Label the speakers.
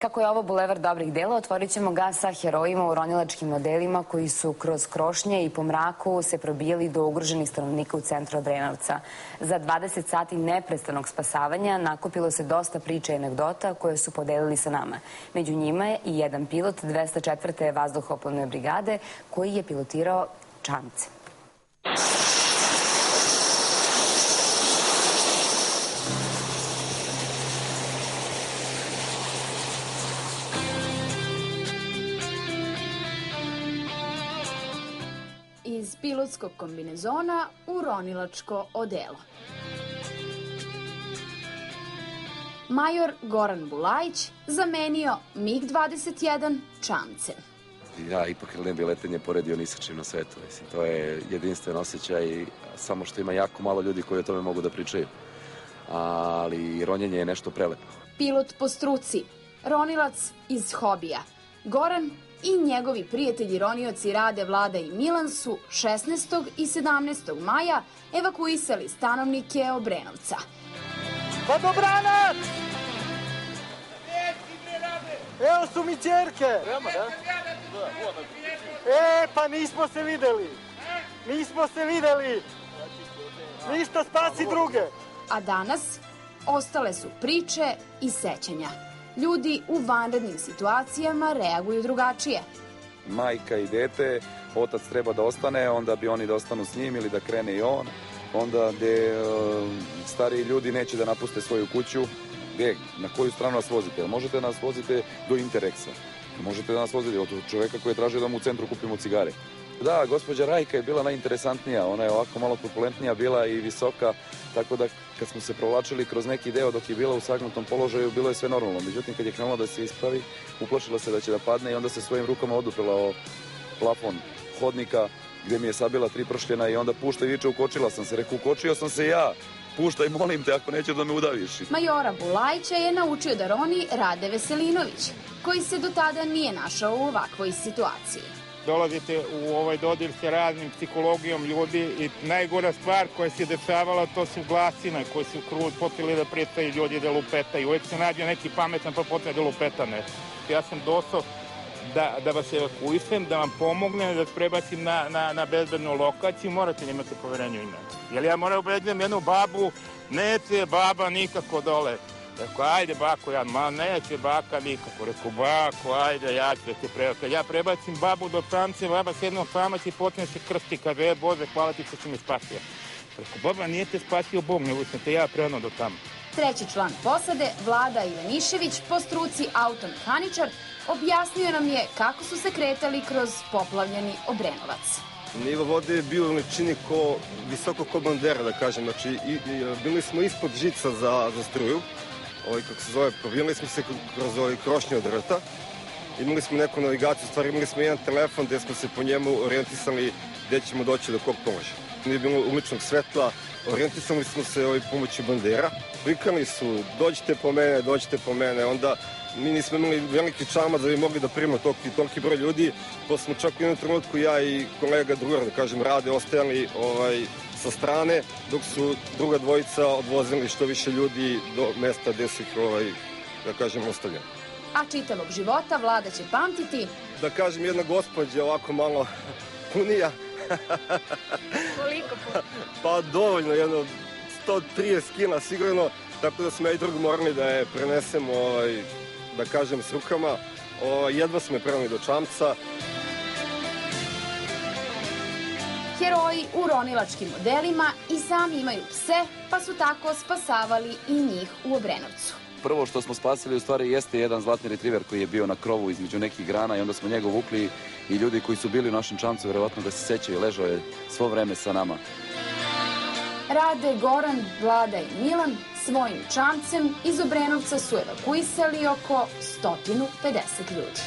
Speaker 1: Kako je ovo bulevar dobrih dela, otvorit ćemo ga sa herojima u ronilačkim modelima koji su kroz krošnje i po mraku se probijali do ugroženih stanovnika u centru Obrenovca. Za 20 sati neprestanog spasavanja nakupilo se dosta priča i anegdota koje su podelili sa nama. Među njima je i jedan pilot 204. vazduhoplovne brigade koji je pilotirao čamce.
Speaker 2: Iz pilotskog kombinezona u ronilačko odelo. Major Goran Bulajić zamenio MiG-21 čamcem.
Speaker 3: Ja ipak ne bi letenje poredio ni sa čim na svetu. To je jedinstven osjećaj, samo što ima jako malo ljudi koji o tome mogu da pričaju. Ali ronjenje je nešto prelepo.
Speaker 2: Pilot po struci, ronilac iz hobija. Goran i njegovi prijatelji ronioci Rade, Vlada i Milan su 16. i 17. maja evakuisali stanovnike Obrenovca.
Speaker 4: Pa dobranac! Evo su mi ćerke! Pa nismo se videli! Nismo se videli! Ništa, spasi druge!
Speaker 2: A danas ostale su priče i sećanja. Ljudi u vanrednim situacijama reaguju drugačije.
Speaker 3: Majka i dete, otac treba da ostane, onda bi oni da ostanu s njim ili da krene i on. Onda gde stariji ljudi neće da napuste svoju kuću, na koju stranu nas vozite? Možete da nas vozite do Interexa. Možete da nas vozite od čoveka koji je tražio da mu u centru kupimo cigare. Da, gospođa Rajka je bila najinteresantnija. Ona je ovako malo korpulentnija bila i visoka, tako da kad smo se provlačili kroz neki deo dok je bila u sagnutom položaju, bilo je sve normalno. Međutim, kad je krenula da se ispravi, uplašila se da će da padne i onda se svojim rukama oduprela o plafon hodnika gde mi je sabila 3 pršljena i onda pušta i viče, ukočila sam se. Rekao, ukočio sam se ja. Puštaj, molim te, ako nećeš da me udaviš.
Speaker 2: Majora Bulajića je naučio da roni Rade Veselinović, koji se do tada nije našao u ovakvoj situaciji.
Speaker 5: Dolazite u ovaj dodir sa raznim psihologijom ljudi i najgora stvar koja se dešavala to su glasine koje su počeli da predstavljaju ljudi da lupetaju. Uvijek se nađe neki pametan pa počne da lupeta nešto. Ja sam došao da vas evakuisem, da vam pomognem, da vas prebacim na bezbednu lokaciju, morate imati poverenje u mene. Jer ja moram ubeđujem jednu babu, neće baba nikako dole. Rekao, ajde bako, neće baka nikako. Rekao, bako, ajde, ja ću da te prebacim. Ja prebacim babu do čamce, baba s jednog čamac i počne se krsti, kaže, Bože, hvala ti što si me spasio. Rekao, baba, nije te spasio Bog, nego sam te ja prenuo do tamo.
Speaker 2: Treći član posade, Vlada Ivanišević, po struci automehaničar, objasnio nam je kako su se kretali kroz poplavljeni Obrenovac.
Speaker 6: Nivo vode je bio u veličini visoko ko bandera, da kažem. Znači, bili smo ispod žica za struju, kako se zove, probijali smo se kroz krošnje od rta. Imali smo neku navigaciju, stvari imali smo jedan telefon gde smo se po njemu orijentisali gde ćemo doći do kog položaja. Nije bilo uličnog svetla, orijentisali smo se pomoću bandera. Vikali su, dođite po mene, onda mi nismo imali veliki čamac da bi mogli da primimo toliki broj ljudi, pa smo čak u jednom trenutku ja i kolega drugar, da kažem, Rade, ostajali sa strane, dok su druga dvojica odvozili što više ljudi do mesta gde su ih, da kažem, ostavljali.
Speaker 2: A čitavog života Vlada će pamtiti...
Speaker 6: Da kažem, jedna gospođa ovako malo punija.
Speaker 2: Koliko puno?
Speaker 6: Pa dovoljno, jedno 130 kila sigurno, tako da smo ja i drugi morali da je prenesemo, da kažem, s rukama. Jedva smo je preneli do čamca.
Speaker 2: Heroji u ronilačkim modelima i sami imaju pse, pa su tako spasavali i njih u Obrenovcu.
Speaker 3: Prvo što smo spasili u stvari jeste jedan zlatni retriver koji je bio na krovu između nekih grana i onda smo njega vukli i ljudi koji su bili u našem čamcu verovatno da se sećaju, ležao je svo vreme sa nama.
Speaker 2: Rade, Goran, Vlada i Milan svojim čamcem iz Obrenovca su evakuisali oko 150 ljudi.